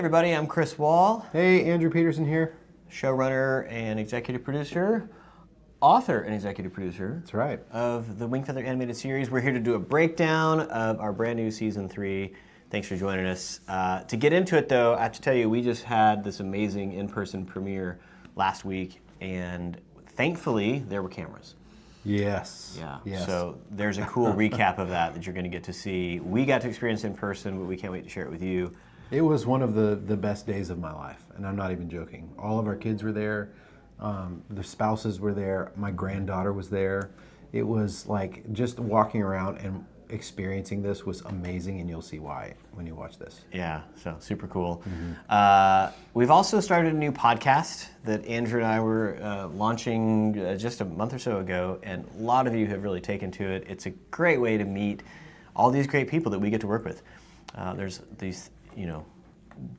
everybody, I'm Chris Wall. Hey, Andrew Peterson here. Showrunner and executive producer, author and executive producer. That's right. Of the Wingfeather animated series. We're here to do a breakdown of our brand new season 3. Thanks for joining us. To get into it though, I have to tell you, we just had this amazing in-person premiere last week, and thankfully there were cameras. Yes. Yeah. Yes. So there's a cool recap of that you're going to get to see. We got to experience in person, but we can't wait to share it with you. It was one of the best days of my life, and I'm not even joking. All of our kids were there. Their spouses were there. My granddaughter was there. It was like just walking around and experiencing this was amazing, and you'll see why when you watch this. Yeah, so super cool. Mm-hmm. We've also started a new podcast that Andrew and I were launching just a month or so ago, and a lot of you have really taken to it. It's a great way to meet all these great people that we get to work with. There's these,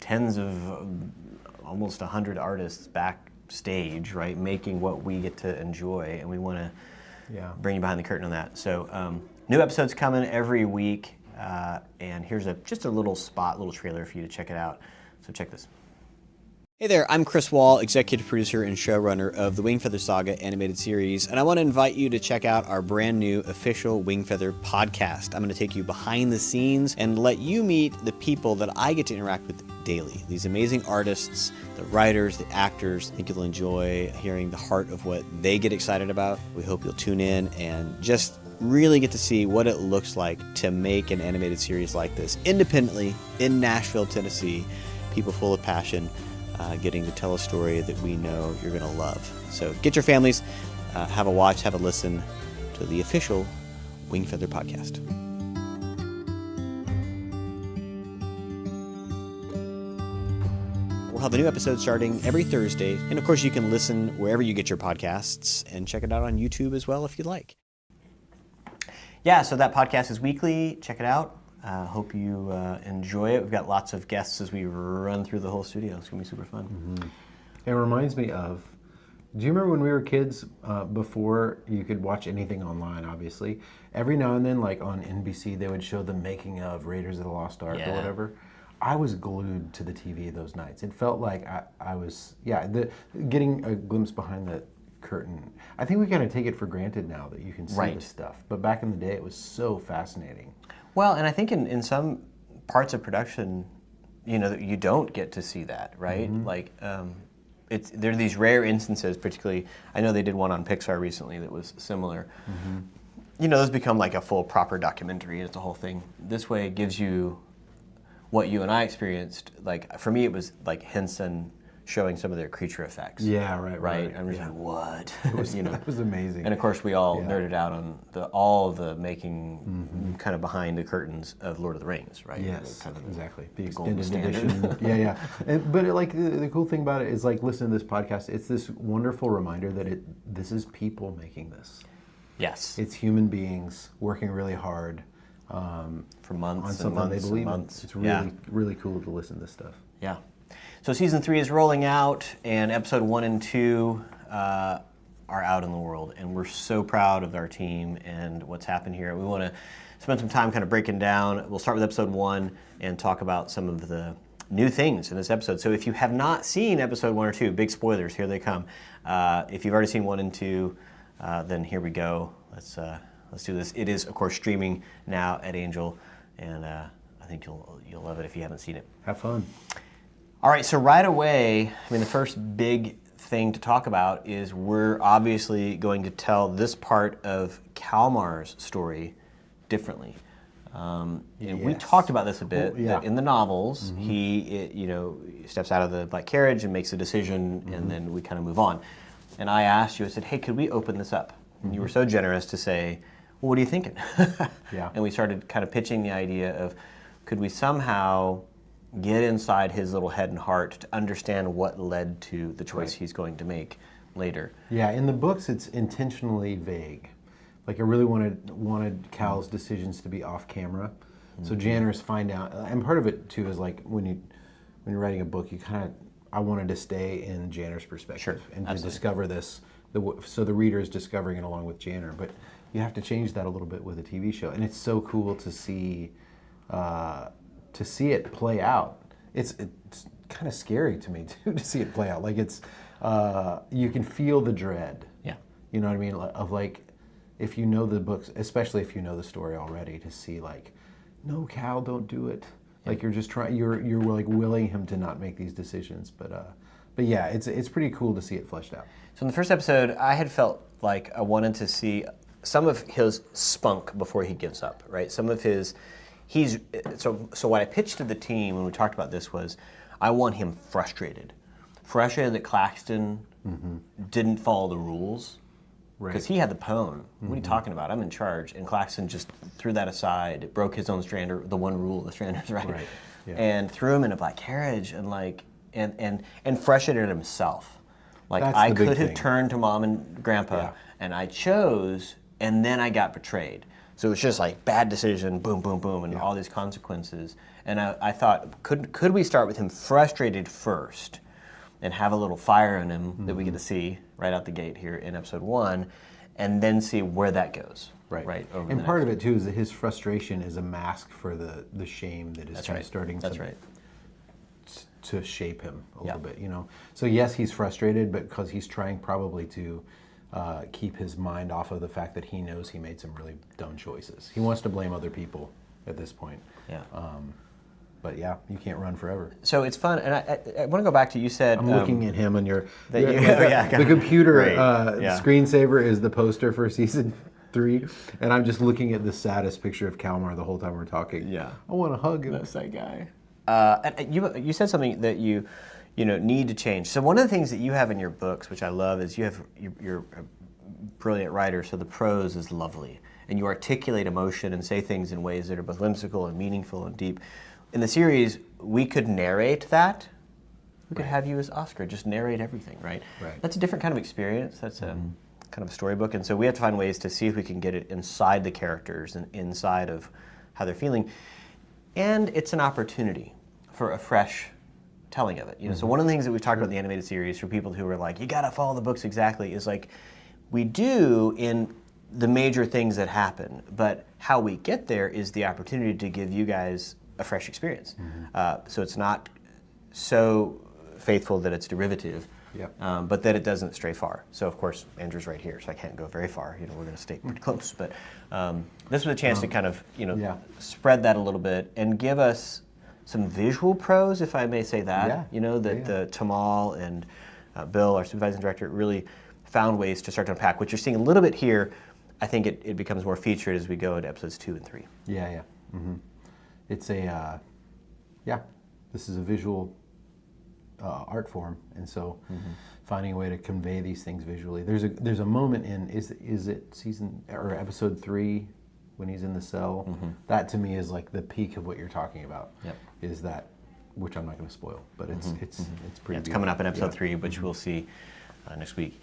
tens of almost 100 artists backstage, right, making what we get to enjoy, and we want to bring you behind the curtain on that. So new episodes coming every week, and here's just a little trailer for you to check it out. So check this. Hey there, I'm Chris Wall, executive producer and showrunner of the Wingfeather Saga animated series, and I want to invite you to check out our brand new official Wingfeather podcast. I'm going to take you behind the scenes and let you meet the people that I get to interact with daily. These amazing artists, the writers, the actors. I think you'll enjoy hearing the heart of what they get excited about. We hope you'll tune in and just really get to see what it looks like to make an animated series like this independently in Nashville, Tennessee. People full of passion. Getting to tell a story that we know you're going to love. So get your families, have a watch, have a listen to the official Wingfeather podcast. We'll have a new episode starting every Thursday. And of course, you can listen wherever you get your podcasts and check it out on YouTube as well if you'd like. Yeah, so that podcast is weekly. Check it out. Hope you enjoy it. We've got lots of guests as we run through the whole studio. It's going to be super fun. Mm-hmm. It reminds me of, do you remember when we were kids, before you could watch anything online, obviously? Every now and then, like on NBC, they would show the making of Raiders of the Lost Ark or whatever. I was glued to the TV those nights. It felt like I was, getting a glimpse behind the curtain. I think we kind of take it for granted now that you can see this stuff. But back in the day, it was so fascinating. Well, and I think in some parts of production, you don't get to see that, right? Mm-hmm. Like, there are these rare instances, particularly, I know they did one on Pixar recently that was similar. Mm-hmm. Those become like a full proper documentary, and it's a whole thing. This way it gives you what you and I experienced. Like, for me, it was like Henson showing some of their creature effects. Yeah, right. I'm just like, what? It was, that was amazing. And of course, we all nerded out on all of the making, kind of behind the curtains of Lord of the Rings, right? Yes, kind of exactly. The extended edition. But the cool thing about it is, like, listen to this podcast. It's this wonderful reminder that this is people making this. Yes. It's human beings working really hard for months on something they believe in. It's really, really cool to listen to this stuff. Yeah. So season 3 is rolling out, and episode 1 and 2 are out in the world, and we're so proud of our team and what's happened here. We want to spend some time kind of breaking down. We'll start with episode 1 and talk about some of the new things in this episode. So if you have not seen episode 1 or 2, big spoilers, here they come. If you've already seen 1 and 2, then here we go. Let's do this. It is, of course, streaming now at Angel, and I think you'll love it if you haven't seen it. Have fun. All right, so right away, the first big thing to talk about is we're obviously going to tell this part of Kalmar's story differently. And we talked about this a bit. That in the novels, he steps out of the black carriage and makes a decision, and then we kind of move on. And I asked you, I said, hey, could we open this up? And you were so generous to say, well, what are you thinking? And we started kind of pitching the idea of, could we somehow get inside his little head and heart to understand what led to the choice he's going to make later. Yeah, in the books it's intentionally vague. Like, I really wanted Cal's decisions to be off camera. So Janners find out, and part of it too is like when you're writing a book, I wanted to stay in Janner's perspective and to discover this, so the reader is discovering it along with Janner. But you have to change that a little bit with a TV show, and it's so cool to see it play out it's kind of scary to me too to see it play out. Like it's you can feel the dread. Yeah. You know what I mean? Of like, if you know the books, especially if you know the story already, to see like, no, Cal, don't do it. Like you're just trying, you're like willing him to not make these decisions. But yeah, it's pretty cool to see it fleshed out. So in the first episode, I had felt like I wanted to see some of his spunk before he gives up, right? Some of his, so what I pitched to the team when we talked about this was, I want him frustrated that Claxton didn't follow the rules. Because he had the pwn. What are you talking about? I'm in charge. And Claxton just threw that aside, broke his own Strander, the one rule of the Stranders, right? Yeah. And threw him in a black carriage and like and frustrated himself. Like I could have turned to Mom and Grandpa and I chose, and then I got betrayed. So it was just like bad decision, boom, boom, boom, and all these consequences. And I thought, could we start with him frustrated first? And have a little fire in him that we get to see right out the gate here in episode 1, and then see where that goes. Right. Over and part of it too is that his frustration is a mask for the shame that is starting to shape him a little bit. You know. So yes, he's frustrated, but because he's trying probably to keep his mind off of the fact that he knows he made some really dumb choices. He wants to blame other people at this point. Yeah. But yeah, you can't run forever. So it's fun, and I want to go back to, you said... I'm looking at him on your... The computer screensaver is the poster for season 3, and I'm just looking at the saddest picture of Kalmar the whole time we're talking. Yeah. I want to hug him. That's that guy. And you said something that you need to change. So one of the things that you have in your books, which I love, is you're a brilliant writer, so the prose is lovely, and you articulate emotion and say things in ways that are both whimsical and meaningful and deep. In the series, we could narrate that. We could have you as Oscar, just narrate everything, right? That's a different kind of experience. That's a kind of a storybook. And so we have to find ways to see if we can get it inside the characters and inside of how they're feeling. And it's an opportunity for a fresh telling of it. You know, so one of the things that we've talked about in the animated series for people who are like, you gotta follow the books exactly, is like, we do in the major things that happen, but how we get there is the opportunity to give you guys a fresh experience. So it's not so faithful that it's derivative, but that it doesn't stray far. So of course, Andrew's right here, so I can't go very far. You know, we're going to stay pretty close. But this was a chance to kind of, spread that a little bit and give us some visual prose, if I may say that. You know, that the Tamal and Bill, our supervising director, really found ways to start to unpack. What you're seeing a little bit here, I think it becomes more featured as we go into episodes 2 and 3. It's a, this is a visual art form, and so finding a way to convey these things visually. There's a moment in, is it season or episode 3 when he's in the cell? That to me is like the peak of what you're talking about. Is that, which I'm not going to spoil, but it's pretty. It's coming up in episode 3, which we'll see next week.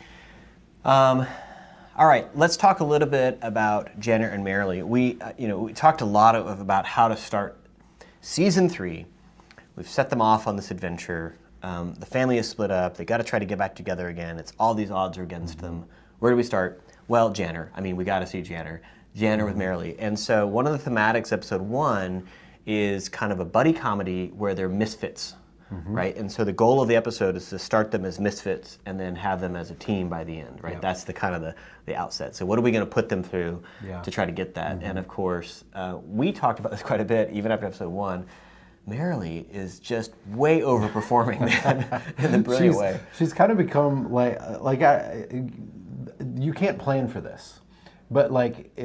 All right, let's talk a little bit about Jenner and Merrily. We talked a lot about how to start season 3. We've set them off on this adventure. The family is split up. They got to try to get back together again. It's all these odds are against them. Where do we start? Well, Jenner. I mean, we got to see Jenner. Jenner with Merrily. And so one of the thematics, episode 1, is kind of a buddy comedy where they're misfits. Right, and so the goal of the episode is to start them as misfits and then have them as a team by the end. Right, that's the kind of the outset. So what are we going to put them through to try to get that? And of course, we talked about this quite a bit, even after episode 1. Merrily is just way overperforming, man, in a brilliant way. She's kind of become you can't plan for this, but like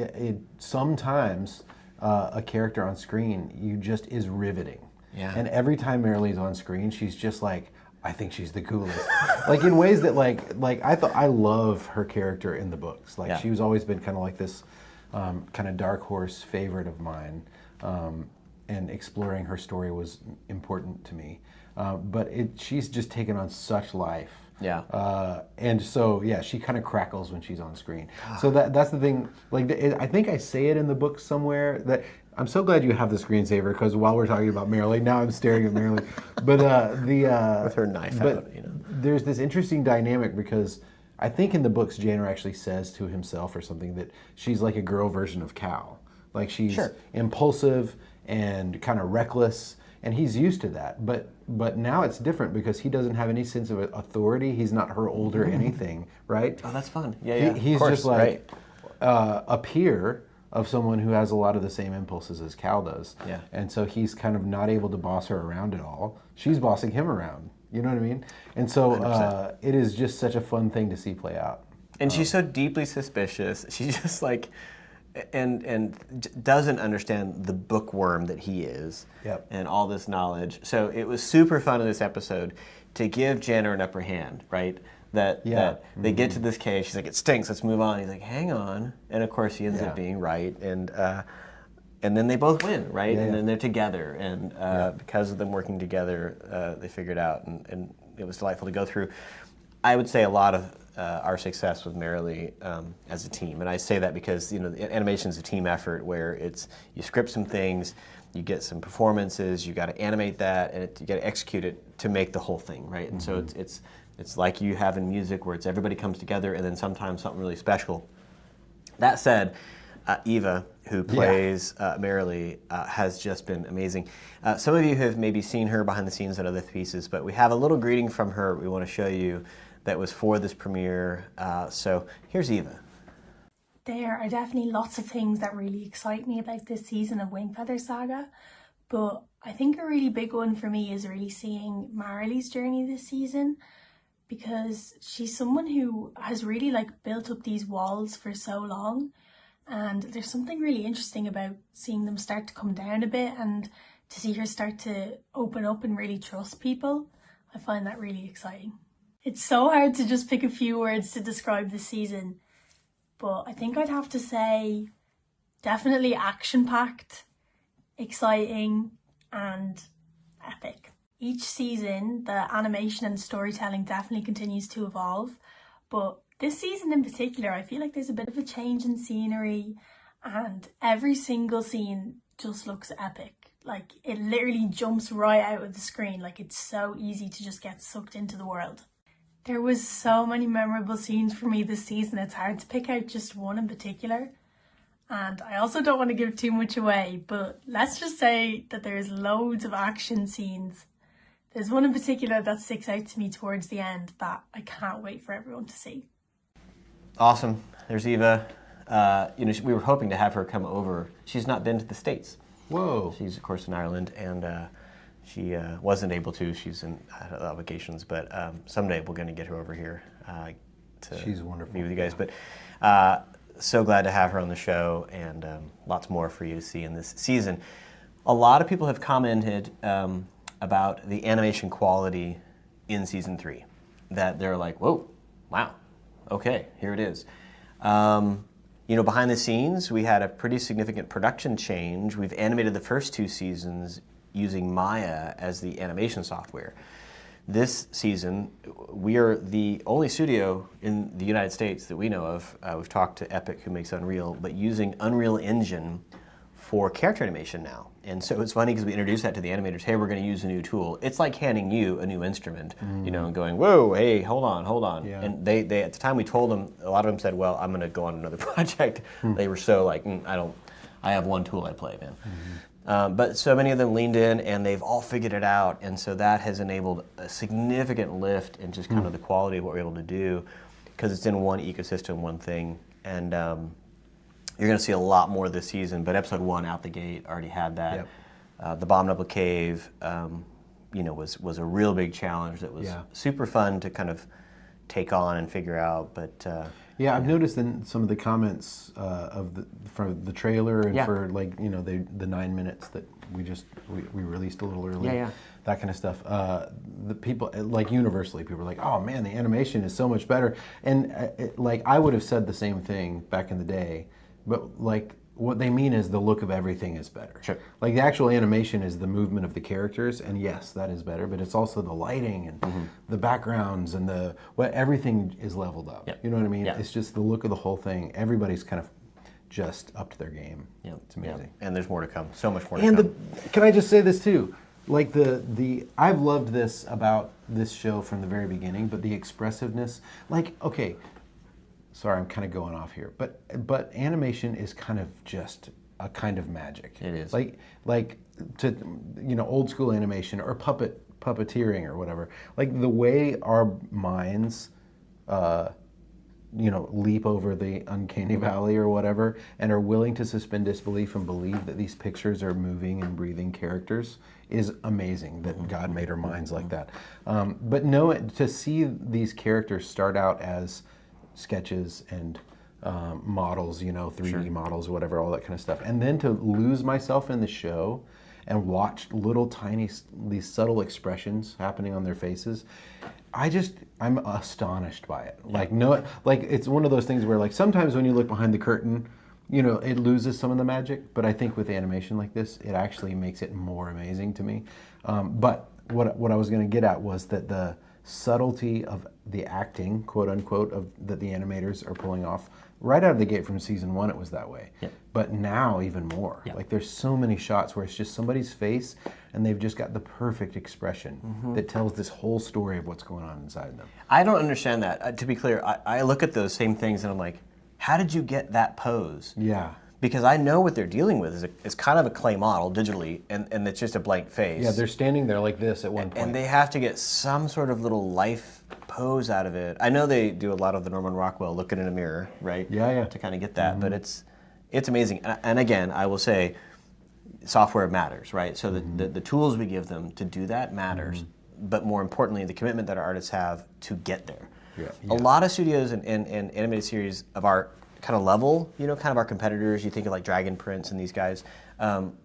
sometimes a character on screen just is riveting. And every time Merrily's on screen, she's just like, I think she's the coolest. Like in ways that like I love her character in the books. Like she's always been kind of like this kind of dark horse favorite of mine. And exploring her story was important to me. But she's just taken on such life. And so, she kind of crackles when she's on screen. So that's the thing. Like, I think I say it in the book somewhere that I'm so glad you have the screensaver, because while we're talking about Merrily, now I'm staring at Merrily. But with her knife out, there's this interesting dynamic, because I think in the books, Janner actually says to himself or something that she's like a girl version of Cal. Like she's impulsive and kind of reckless, and he's used to that. But now it's different because he doesn't have any sense of authority. He's not her older anything, right? Oh, that's fun. Yeah. He's of course, just like right. A peer of someone who has a lot of the same impulses as Cal does. Yeah. And so he's kind of not able to boss her around at all. She's bossing him around. You know what I mean? And so it is just such a fun thing to see play out. And she's so deeply suspicious. She's just like, and doesn't understand the bookworm that he is, Yep. and all this knowledge. So it was super fun in this episode to give Jenner an upper hand, right? That they get to this cave. She's like, it stinks. Let's move on. He's like, hang on. And of course, he ends up being right. And then they both win, right? And then they're together. And because of them working together, they figured out. And it was delightful to go through. I would say a lot of our success with Merrily as a team, and I say that because animation is a team effort where you script some things, you get some performances, you got to animate that, and you got to execute it to make the whole thing, right? And so it's like you have in music where everybody comes together, and then sometimes something really special. That said, Eva, who plays Merrily, has just been amazing. Some of you have maybe seen her behind the scenes at other pieces, but we have a little greeting from her we want to show you that was for this premiere. So here's Eva. There are definitely lots of things that really excite me about this season of Wingfeather Saga, but I think a really big one for me is really seeing Merrily's journey this season, because she's someone who has really built up these walls for so long, and there's something really interesting about seeing them start to come down a bit and to see her start to open up and really trust people. I find that really exciting. It's so hard to just pick a few words to describe the season, but I think I'd have to say definitely action-packed, exciting, and epic. Each season, the animation and storytelling definitely continues to evolve, but this season in particular, I feel like there's a bit of a change in scenery, and every single scene just looks epic. It literally jumps right out of the screen. It's so easy to just get sucked into the world. There was so many memorable scenes for me this season, it's hard to pick out just one in particular. And I also don't want to give too much away, but let's just say that there's loads of action scenes. There's one in particular that sticks out to me towards the end that I can't wait for everyone to see. Awesome. There's Eva. We were hoping to have her come over. She's not been to the States. Whoa. She's, of course, in Ireland, and she wasn't able to. She's in obligations, but someday we're going to get her over here She's wonderful. meet with you guys. But so glad to have her on the show, and lots more for you to see in this season. A lot of people have commented about the animation quality in season 3, that they're like, whoa, wow, okay, here it is. Behind the scenes, we had a pretty significant production change. We've animated the first 2 seasons using Maya as the animation software. This season, we are the only studio in the United States that we know of. We've talked to Epic, who makes Unreal, but using Unreal Engine for character animation now. And so it's funny because we introduced that to the animators. Hey, we're going to use a new tool. It's like handing you a new instrument, and going, whoa, hey, hold on. Yeah. And they at the time we told them, a lot of them said, well, I'm going to go on another project. They were so like, I have one tool I play, man. But so many of them leaned in, and they've all figured it out, and so that has enabled a significant lift in just kind of the quality of what we're able to do, because it's in one ecosystem, one thing. And you're going to see a lot more this season, but episode 1 out the gate already had that. Yep. The abominable cave, was a real big challenge that was super fun to kind of take on and figure out. But I've noticed in some of the comments for the trailer and for the 9 minutes that we released a little early, that kind of stuff. The people, universally, people are like, "Oh man, the animation is so much better." And I would have said the same thing back in the day, but what they mean is the look of everything is better. Sure. The actual animation is the movement of the characters, and yes, that is better, but it's also the lighting and the backgrounds and everything is leveled up. Yep. You know what I mean? Yep. It's just the look of the whole thing. Everybody's kind of just up to their game. Yep. It's amazing. Yep. And there's more to come. So much more to come. Can I just say this too? I've loved this about this show from the very beginning, but the expressiveness, sorry, I'm kind of going off here, but animation is kind of just a kind of magic. It is. Like to old school animation or puppeteering or whatever. Like the way our minds leap over the uncanny valley or whatever, and are willing to suspend disbelief and believe that these pictures are moving and breathing characters is amazing, that God made our minds like that. But to see these characters start out as sketches and models, 3D models, whatever, all that kind of stuff, and then to lose myself in the show and watch little tiny, these subtle expressions happening on their faces, I'm astonished by it. Like it's one of those things where, like, sometimes when you look behind the curtain, it loses some of the magic, but I think with animation like this, it actually makes it more amazing to me. But what I was going to get at was that the subtlety of the acting, quote unquote, that the animators are pulling off, right out of the gate from season 1, it was that way. Yep. But now even more. Yep. Like there's so many shots where it's just somebody's face and they've just got the perfect expression that tells this whole story of what's going on inside them. I don't understand that. To be clear, I look at those same things and I'm like, how did you get that pose? Yeah. Because I know what they're dealing with is kind of a clay model digitally, and it's just a blank face. Yeah, they're standing there like this at one point. And they have to get some sort of little life pose out of it. I know they do a lot of the Norman Rockwell looking in a mirror, right? Yeah. To kind of get that, but it's amazing. And again, I will say, software matters, right? So the tools we give them to do that matters, but more importantly, the commitment that our artists have to get there. Yeah. A lot of studios and animated series of our kind of level, kind of our competitors, you think of like Dragon Prince and these guys,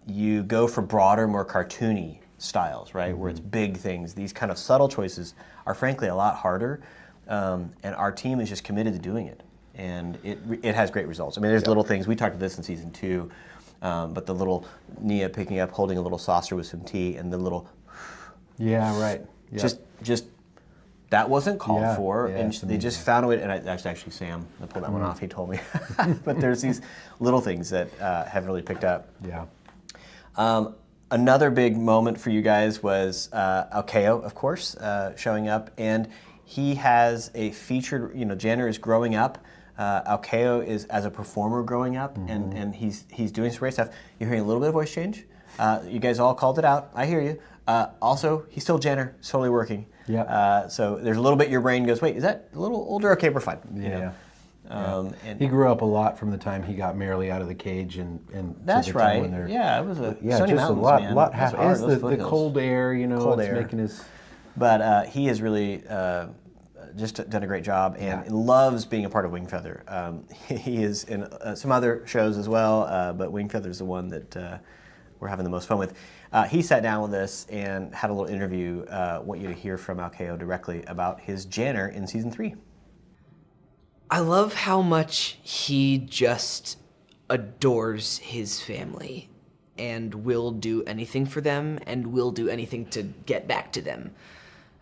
you go for broader, more cartoony styles, right? Where it's big things. These kind of subtle choices are frankly a lot harder, and our team is just committed to doing it. And it has great results. I mean, there's little things, we talked about this in season 2, but the little Nia picking up, holding a little saucer with some tea, and the little... Yeah, right. Yep. Just that wasn't called for, yeah, and they just found a way. And that's actually Sam that pulled that one off. He told me, but there's these little things that have really picked up. Yeah. Another big moment for you guys was Alkeo, of course, showing up, and he has a featured. Janner is growing up. Alkeo is as a performer growing up, and he's doing some great stuff. You're hearing a little bit of voice change. You guys all called it out. I hear you. Also, he's still Janner. It's totally working. Yeah. So there's a little bit your brain goes, wait, is that a little older? Okay, we're fine. Yeah. And he grew up a lot from the time he got Merrily out of the cage and that's to the time right. when they're, Yeah, it was a yeah, Stony just Mountains, a lot, man. lot That's happy. hard, It's those the foothills. cold air, Cold it's air. making his. But he has really just done a great job and loves being a part of Wingfeather. He is in some other shows as well, but Wingfeather is the one that we're having the most fun with. He sat down with us and had a little interview. Want you to hear from Alkeo directly about his Janner in season 3. I love how much he just adores his family and will do anything for them and will do anything to get back to them.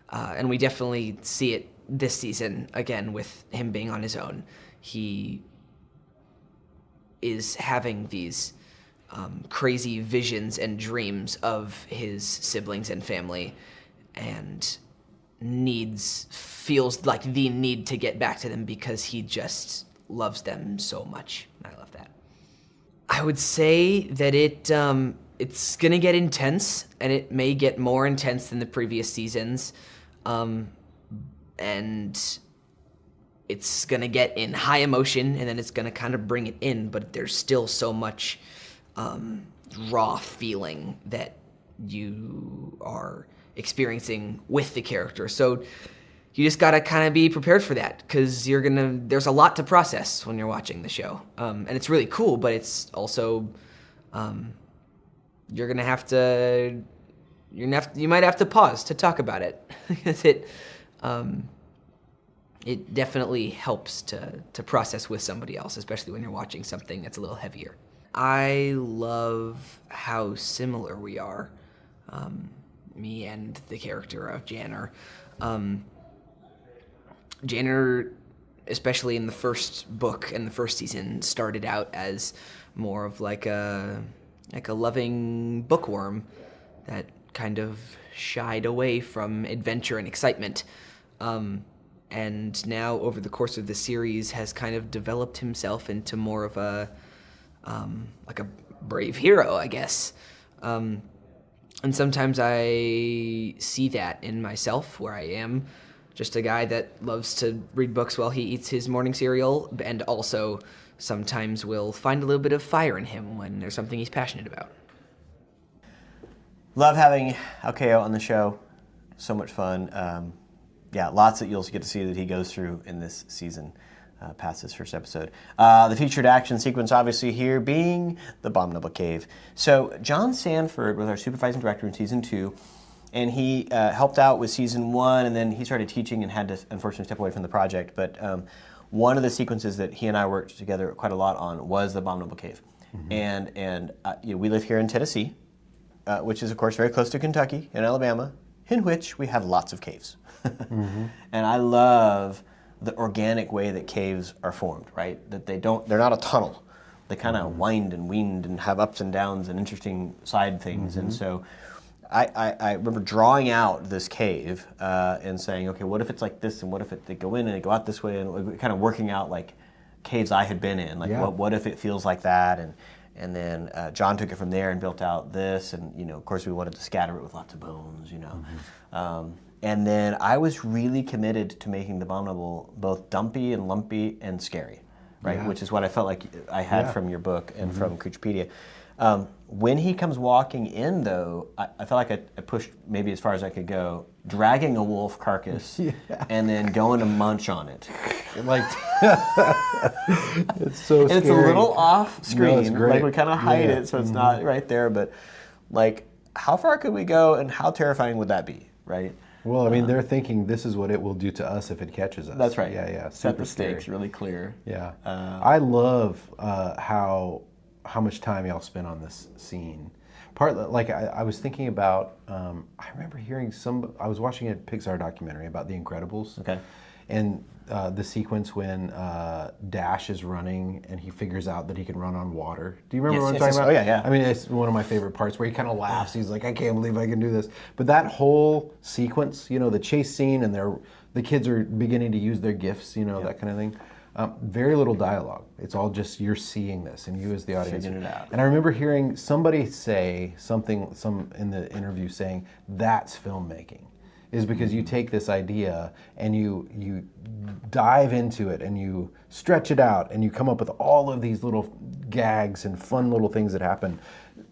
And we definitely see it this season, again, with him being on his own. He is having these crazy visions and dreams of his siblings and family, and feels like the need to get back to them because he just loves them so much. I love that. I would say that it's gonna get intense, and it may get more intense than the previous seasons, and it's gonna get in high emotion, and then it's gonna kind of bring it in, but there's still so much raw feeling that you are experiencing with the character. So you just gotta kind of be prepared for that, because there's a lot to process when you're watching the show. And it's really cool, but it's also, you might have to pause to talk about it, because it definitely helps to process with somebody else, especially when you're watching something that's a little heavier. I love how similar we are, me and the character of Janner. Janner, especially in the first book and the first season, started out as more of like a loving bookworm that kind of shied away from adventure and excitement. And now, over the course of the series, has kind of developed himself into more of a like a brave hero, I guess. And sometimes I see that in myself, where I am just a guy that loves to read books while he eats his morning cereal, and also sometimes will find a little bit of fire in him when there's something he's passionate about. Love having Alkeo on the show. So much fun. Lots that you'll get to see that he goes through in this season. Past this first episode. The featured action sequence obviously here being the Abominable Cave. So John Sanford was our supervising director in season 2, and he helped out with season 1, and then he started teaching and had to unfortunately step away from the project. But one of the sequences that he and I worked together quite a lot on was the Abominable Cave. Mm-hmm. And we live here in Tennessee, which is of course very close to Kentucky and Alabama, in which we have lots of caves. Mm-hmm. And I love the organic way that caves are formed, right? That they're not a tunnel. They kind of wind and weend and have ups and downs and interesting side things. Mm-hmm. And so I remember drawing out this cave and saying, okay, what if it's like this, and what if they go in and they go out this way, and kind of working out like caves I had been in. Like what if it feels like that? And then John took it from there and built out this, and of course we wanted to scatter it with lots of bones, Mm-hmm. And then I was really committed to making the Abominable both dumpy and lumpy and scary, right? Yeah. Which is what I felt like I had from your book and from Creaturepedia. When he comes walking in, though, I felt like I pushed maybe as far as I could go, dragging a wolf carcass and then going to munch on it. Like, it's so scary. It's a little off screen. No, it's great. Like we kind of hide it so it's not right there. But like, how far could we go, and how terrifying would that be, right? Well, I mean, they're thinking this is what it will do to us if it catches us. That's right. Yeah. Set the stakes really clear. Yeah. I love how much time y'all spent on this scene. I was thinking about, I remember hearing I was watching a Pixar documentary about The Incredibles. Okay. And the sequence when Dash is running and he figures out that he can run on water. Do you remember what I'm talking about? Oh, yeah. I mean, it's one of my favorite parts where he kind of laughs. He's like, I can't believe I can do this. But that whole sequence, the chase scene, and the kids are beginning to use their gifts, that kind of thing. Very little dialogue. It's all just you're seeing this, and you as the audience. Figuring it out. And I remember hearing somebody say something, in the interview saying, that's filmmaking. Is because you take this idea and you dive into it and you stretch it out and you come up with all of these little gags and fun little things that happen,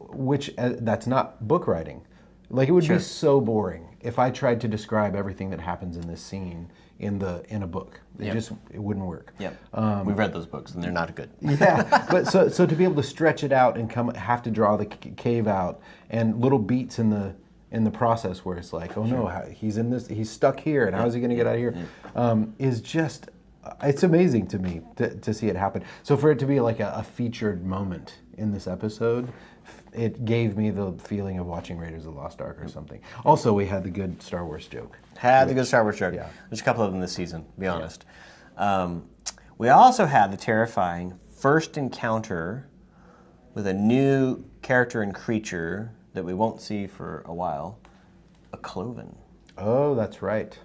which that's not book writing. Like, it would be so boring if I tried to describe everything that happens in this scene in a book. It wouldn't work. Yep. We've read those books and they're not good. Yeah, but so to be able to stretch it out and have to draw the cave out and little beats in the process where it's like, oh no, he's stuck here, and how is he going to get out of here? Is just, it's amazing to me to see it happen. So for it to be like a featured moment in this episode, it gave me the feeling of watching Raiders of the Lost Ark or something. Also, we had the good Star Wars joke. The good Star Wars joke. Yeah. There's a couple of them this season, to be honest. We also had the terrifying first encounter with a new character and creature that we won't see for a while, a cloven. Oh, that's right.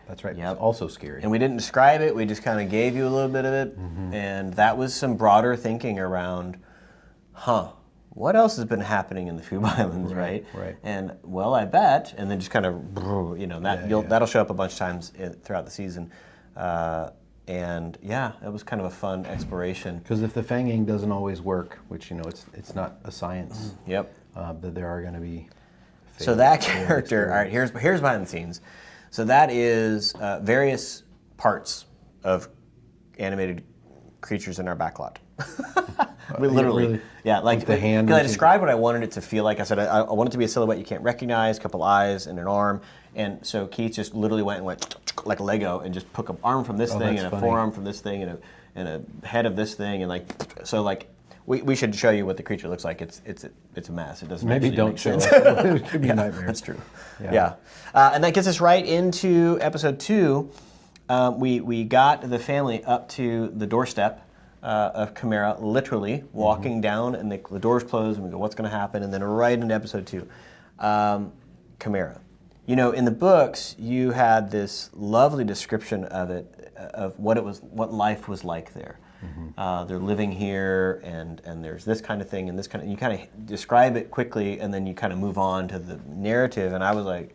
That's right. Yep. It's also scary. And we didn't describe it, we just kind of gave you a little bit of it. Mm-hmm. And that was some broader thinking around, what else has been happening in the Phoebe Islands, right? Right. And, well, I bet, and then just kind of, that'll show up a bunch of times throughout the season. And it was kind of a fun exploration. Because if the fanging doesn't always work, which, it's not a science. Yep. That there are going to be. So that character, all right, here's behind the scenes. So that is various parts of animated creatures in our backlot. We literally. Yeah, like the hand. Because I described what I wanted it to feel like. I said I want it to be a silhouette you can't recognize, a couple eyes and an arm. And so Keith just literally went like a Lego and just took an arm from this thing and a forearm from this thing and a head of this thing, and we should show you what the creature looks like. It's a mess. It doesn't. Maybe actually don't make show sense. us. It could be nightmares. That's true. Yeah. And that gets us right into episode 2. We got the family up to the doorstep of Chimera, literally walking down, and the doors close, and we go, what's going to happen? And then right into episode 2, Chimera. In the books, you had this lovely description of it, of what life was like there. They're living here, and there's this kind of thing, and this kind of. You kind of describe it quickly, and then you kind of move on to the narrative. And I was like,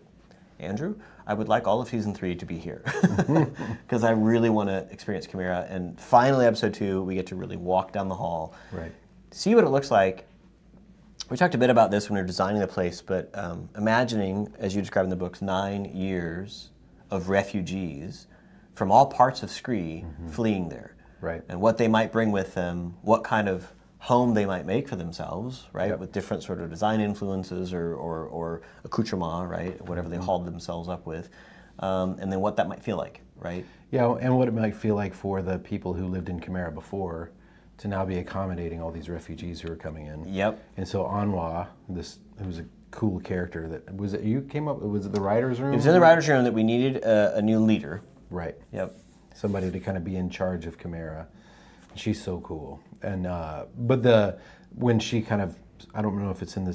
Andrew, I would like all of season 3 to be here because I really want to experience Chimera. And finally, episode 2, we get to really walk down the hall, Right. see what it looks like. We talked a bit about this when we were designing the place, but imagining, as you describe in the books, 9 years of refugees from all parts of Scree fleeing there. Right. And what they might bring with them, what kind of home they might make for themselves, right? Yep. With different sort of design influences or accoutrement, right? Whatever they hauled themselves up with. And then what that might feel like, right? Yeah, and what it might feel like for the people who lived in Chimera before to now be accommodating all these refugees who are coming in. Yep. And so Anwa, who's a cool character you came up, was it the writer's room? It was in the writer's room that we needed a new leader. Right. Yep. Somebody to kind of be in charge of Chimera. She's so cool. And but when she kind of, I don't know if it's in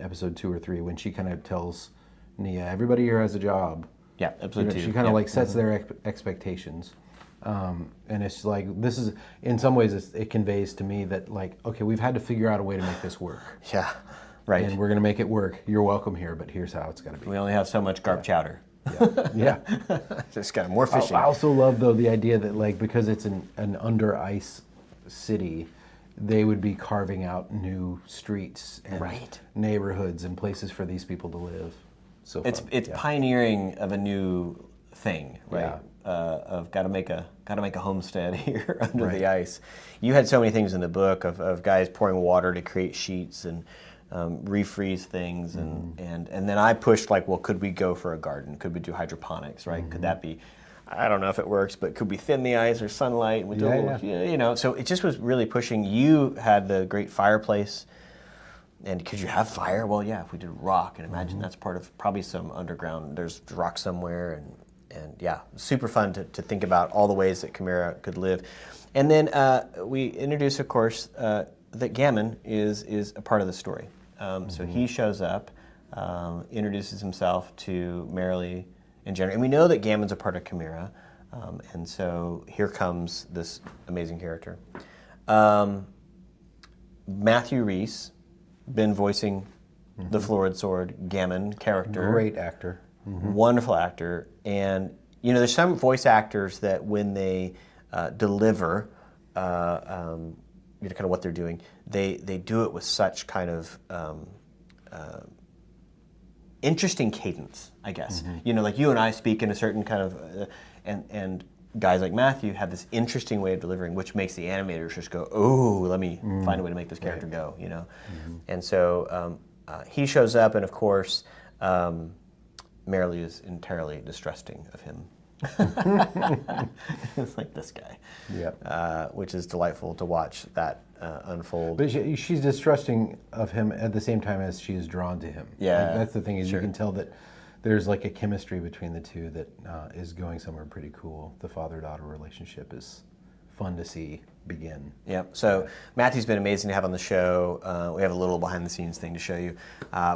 episode 2 or 3, when she kind of tells Nia, everybody here has a job. Yeah, episode 2. She kind of like sets their expectations. And it's like, this is, in some ways, it conveys to me that like, okay, we've had to figure out a way to make this work. Yeah, right. And we're going to make it work. You're welcome here, but here's how it's got to be. We only have so much garp chowder. Yeah. Just got more fishing. I also love, though, the idea that like, because it's an under ice city, they would be carving out new streets and neighborhoods and places for these people to live. So it's pioneering of a new thing, right? Yeah. Of got to make a homestead here under the ice. You had so many things in the book of guys pouring water to create sheets and refreeze things, and then I pushed like, well, could we go for a garden? Could we do hydroponics? Right? Could that be? I don't know if it works, but could we thin the ice or sunlight? And we do a little, So it just was really pushing. You had the great fireplace. And could you have fire? Well, yeah, if we did rock, and imagine that's part of probably some underground, there's rock somewhere, and yeah, super fun to think about all the ways that Chimera could live. And then we introduce, of course, that Gammon is a part of the story. So he shows up, introduces himself to Merrily and Jenner, and we know that Gammon's a part of Chimera, and so here comes this amazing character. Matthew Rhys, been voicing the Florid Sword Gammon character. Great actor. Wonderful actor. And, there's some voice actors that when they deliver, kind of what they're doing, they do it with such kind of interesting cadence, I guess. Like you and I speak in a certain kind of, and guys like Matthew have this interesting way of delivering, which makes the animators just go, oh, let me find a way to make this character go, And so he shows up, and of course, Merrily is entirely distrusting of him. It's like this guy, which is delightful to watch that unfold. But she's distrusting of him at the same time as she is drawn to him. Yeah, like, that's the thing is you can tell that there's like a chemistry between the two that is going somewhere pretty cool. The father-daughter relationship is fun to see begin. Yep. So Matthew's been amazing to have on the show. We have a little behind-the-scenes thing to show you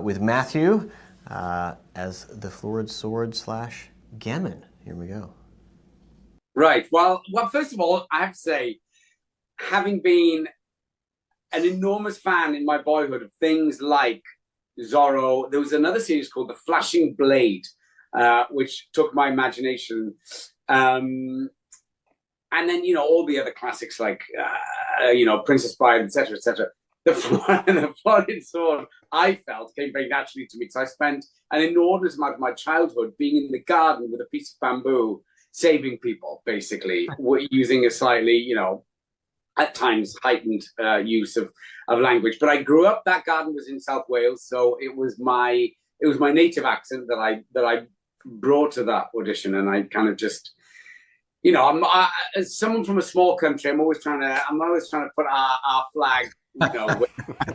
with Matthew as the Florid Sword / Gammon. Here we go. Right. Well, first of all, I have to say, having been an enormous fan in my boyhood of things like Zorro, there was another series called The Flashing Blade, which took my imagination. And then, all the other classics like, Princess Bride, etc., etc. The Florid Sword, I felt, came very naturally to me because I spent an enormous amount of my childhood being in the garden with a piece of bamboo, saving people, basically, using a slightly, at times heightened use of language. But I grew up, that garden was in South Wales, so it was my native accent that I brought to that audition, and I kind of just, as someone from a small country, I'm always trying to put our flag,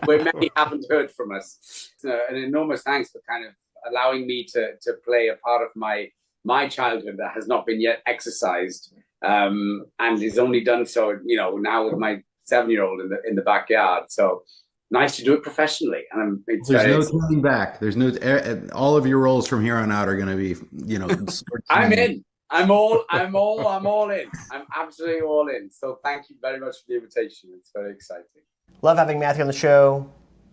where many haven't heard from us. So an enormous thanks for kind of allowing me to play a part of my childhood that has not been yet exercised, and is only done so, now with my 7-year-old in the backyard. So nice to do it professionally, and there's no turning back. There's no all of your roles from here on out are going to be, I'm in. I'm all in. I'm absolutely all in. So thank you very much for the invitation. It's very exciting. Love having Matthew on the show.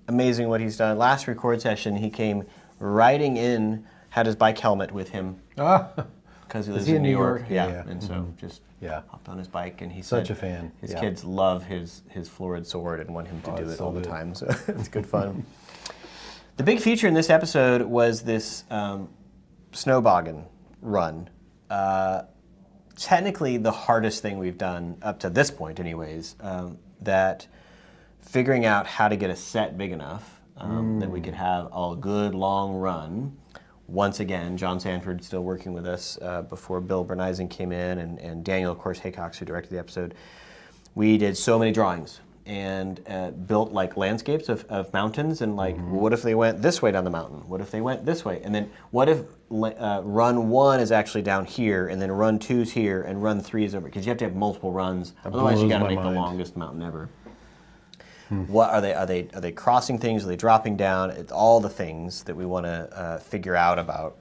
Amazing what he's done. Last record session, he came riding in, had his bike helmet with him because he lives in New York. Yeah. And so just hopped on his bike, and he's such a fan. His kids love his florid sword and want him to do it all the time. So it's good fun. The big feature in this episode was this snowboggin run. Technically the hardest thing we've done up to this point anyways, that figuring out how to get a set big enough that we could have a good long run. Once again, John Sanford still working with us before Bill Berneisen came in, and Daniel, of course, Haycox, who directed the episode. We did so many drawings and built like landscapes of mountains, and like, what if they went this way down the mountain? What if they went this way? And then what if run 1 is actually down here, and then run 2's here, and run 3 is over? Because you have to have multiple runs. Otherwise, you got to make the longest mountain ever. What are they? Are they crossing things? Are they dropping down? It's all the things that we want to figure out about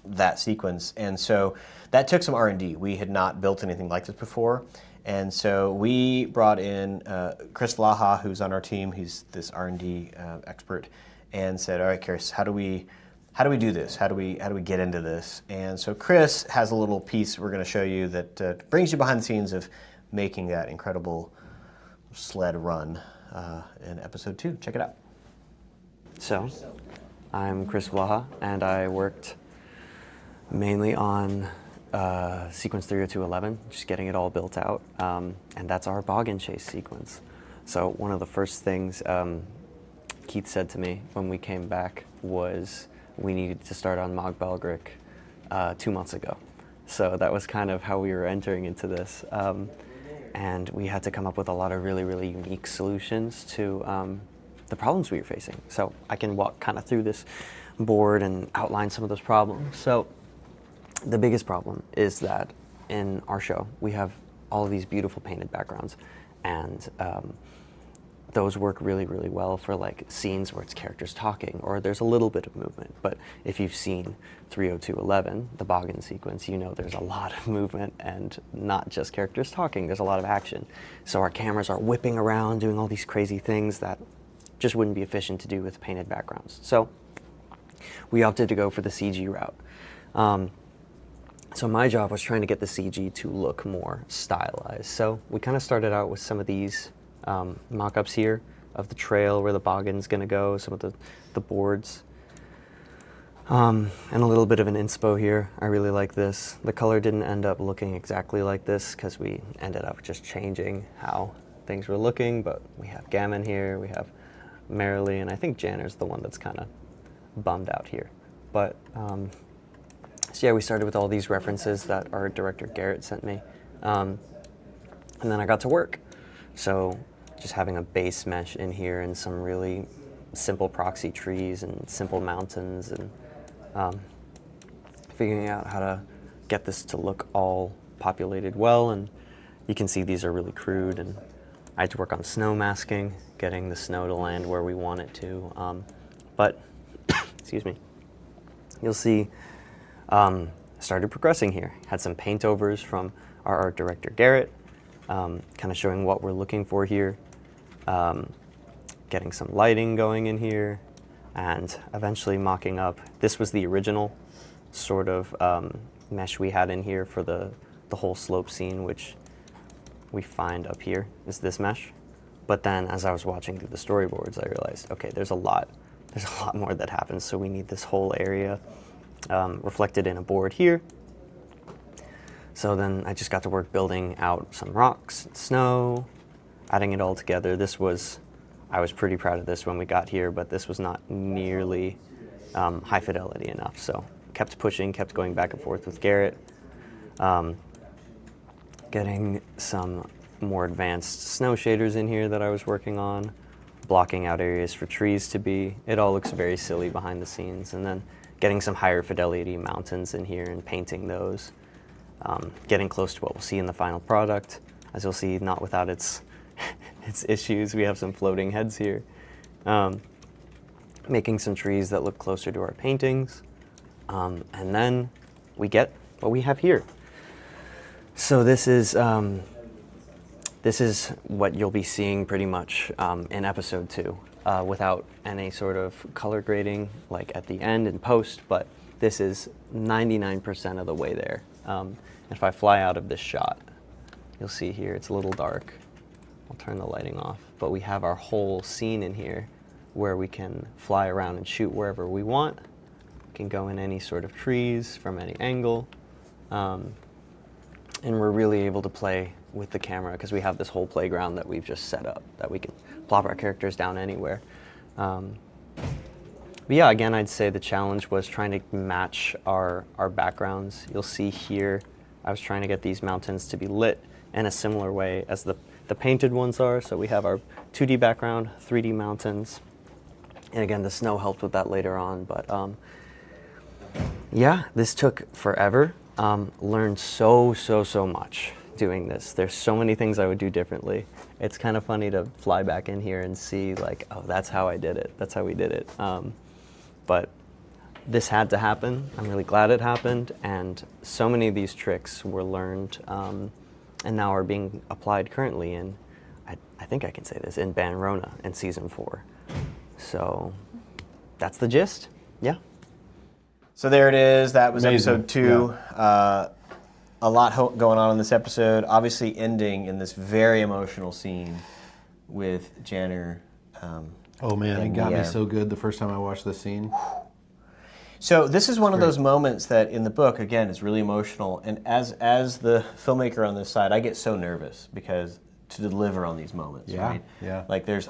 that sequence. And so that took some R&D. We had not built anything like this before. And so we brought in Chris Vlaha, who's on our team. He's this R&D expert, and said, "All right, Chris, how do we do this? How do we get into this?" And so Chris has a little piece we're going to show you that brings you behind the scenes of making that incredible sled run in episode 2. Check it out. So, I'm Chris Vlaha, and I worked mainly on sequence 30211, just getting it all built out, and that's our boggin chase sequence. So one of the first things Keith said to me when we came back was we needed to start on Mog Belgric 2 months ago. So that was kind of how we were entering into this. And we had to come up with a lot of really, really unique solutions to the problems we were facing. So I can walk kind of through this board and outline some of those problems. So the biggest problem is that in our show, we have all of these beautiful painted backgrounds, and those work really, really well for like scenes where it's characters talking or there's a little bit of movement. But if you've seen 30211, the boggin sequence, you know there's a lot of movement and not just characters talking, there's a lot of action. So our cameras are whipping around, doing all these crazy things that just wouldn't be efficient to do with painted backgrounds. So we opted to go for the CG route. So my job was trying to get the CG to look more stylized. So we kind of started out with some of these mock-ups here of the trail where the boggin's gonna go, some of the boards, and a little bit of an inspo here. I really like this. The color didn't end up looking exactly like this because we ended up just changing how things were looking, but we have Gammon here, we have Merrily, and I think Janner's the one that's kind of bummed out here. But so yeah, we started with all these references that our director Garrett sent me, and then I got to work. So just having a base mesh in here and some really simple proxy trees and simple mountains, and figuring out how to get this to look all populated well. And you can see these are really crude, and I had to work on snow masking, getting the snow to land where we want it to. But excuse me, you'll see started progressing here. Had some paint overs from our art director Garrett, kind of showing what we're looking for here, getting some lighting going in here, and eventually mocking up. This was the original sort of mesh we had in here for the whole slope scene, which we find up here is this mesh. But then as I was watching through the storyboards, I realized, okay, there's a lot more that happens, so we need this whole area reflected in a board here. So then I just got to work building out some rocks, snow, adding it all together. I was pretty proud of this when we got here, but this was not nearly high fidelity enough. So kept pushing, kept going back and forth with Garrett, getting some more advanced snow shaders in here that I was working on, blocking out areas for trees to be. It all looks very silly behind the scenes. And then getting some higher fidelity mountains in here and painting those. Getting close to what we'll see in the final product. As you'll see, not without its issues. We have some floating heads here. Making some trees that look closer to our paintings. And then we get what we have here. So this is what you'll be seeing pretty much in episode 2, without any sort of color grading like at the end and post, but this is 99% of the way there. If I fly out of this shot, you'll see here it's a little dark. I'll turn the lighting off, but we have our whole scene in here where we can fly around and shoot wherever we want. We can go in any sort of trees from any angle. And we're really able to play with the camera because we have this whole playground that we've just set up that we can plop our characters down anywhere. But yeah, again, I'd say the challenge was trying to match our backgrounds. You'll see here, I was trying to get these mountains to be lit in a similar way as the painted ones are. So we have our 2D background, 3D mountains. And again, the snow helped with that later on. But yeah, this took forever. Learned so much doing this. There's so many things I would do differently. It's kind of funny to fly back in here and see like, oh, that's how I did it. That's how we did it. But this had to happen. I'm really glad it happened. And so many of these tricks were learned and now are being applied currently in, I think I can say this, in Banrona in season 4. So that's the gist. Yeah. So there it is. That was Amazing. episode 2. Yeah. A lot going on in this episode. Obviously ending in this very emotional scene with Janner. Oh man, it and got me Anniera. so good the first time I watched this scene. So this is one of those moments that in the book, again, is really emotional. And as the filmmaker on this side, I get so nervous because to deliver on these moments, Yeah, right? yeah. Like there's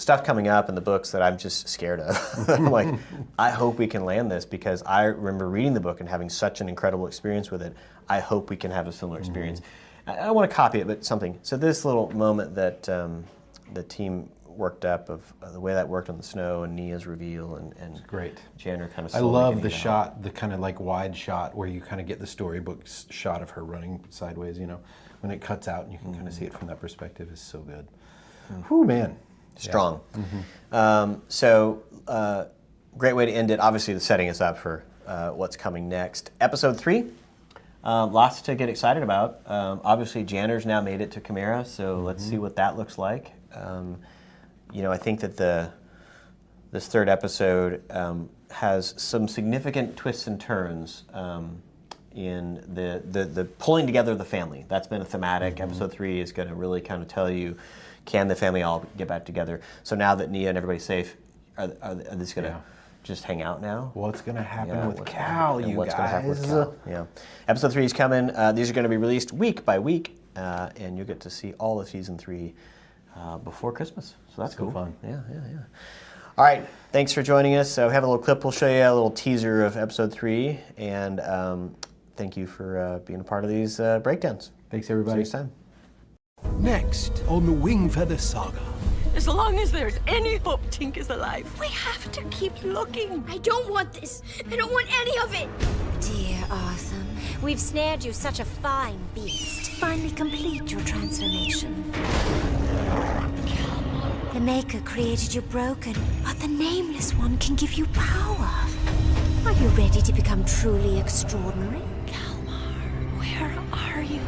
stuff coming up in the books that I'm just scared of. I'm like, I hope we can land this because I remember reading the book and having such an incredible experience with it. I hope we can have a similar experience. I don't want to copy it, but something. So this little moment that the team worked up of the way that worked on the snow and Nia's reveal and Great. Janner kind of I slowly love getting the it out. shot, the kind of like wide shot where you kind of get the storybook shot of her running sideways, you know. When it cuts out and you can kind of see it from that perspective is so good. Whew, man. Strong. So great way to end it. Obviously, the setting us up for what's coming next. Episode 3. Lots to get excited about. Obviously, Janner's now made it to Chimera, so let's see what that looks like. You know, I think that this third episode has some significant twists and turns in the pulling together of the family. That's been a thematic. Episode 3 is going to really kind of tell you, can the family all get back together? So now that Nia and everybody's safe, are they just going to just hang out now? What's going to happen Yeah, with what's Cal, gonna- and you what's guys? gonna happen with Cal? Yeah. Episode 3 is coming. These are going to be released week by week, and you'll get to see all of season 3 before Christmas. So that's So cool. fun. Yeah. All right. Thanks for joining us. So we have a little clip. We'll show you a little teaser of episode 3, and thank you for being a part of these breakdowns. Thanks, See you everybody. next time. Next on the Wingfeather Saga. As long as there's any hope Tink is alive, we have to keep looking. I don't want this. I don't want any of it. Dear Arthur, we've snared you such a fine beast. Finally complete your transformation. The Maker created you broken, but the Nameless One can give you power. Are you ready to become truly extraordinary? Kalmar, where are you?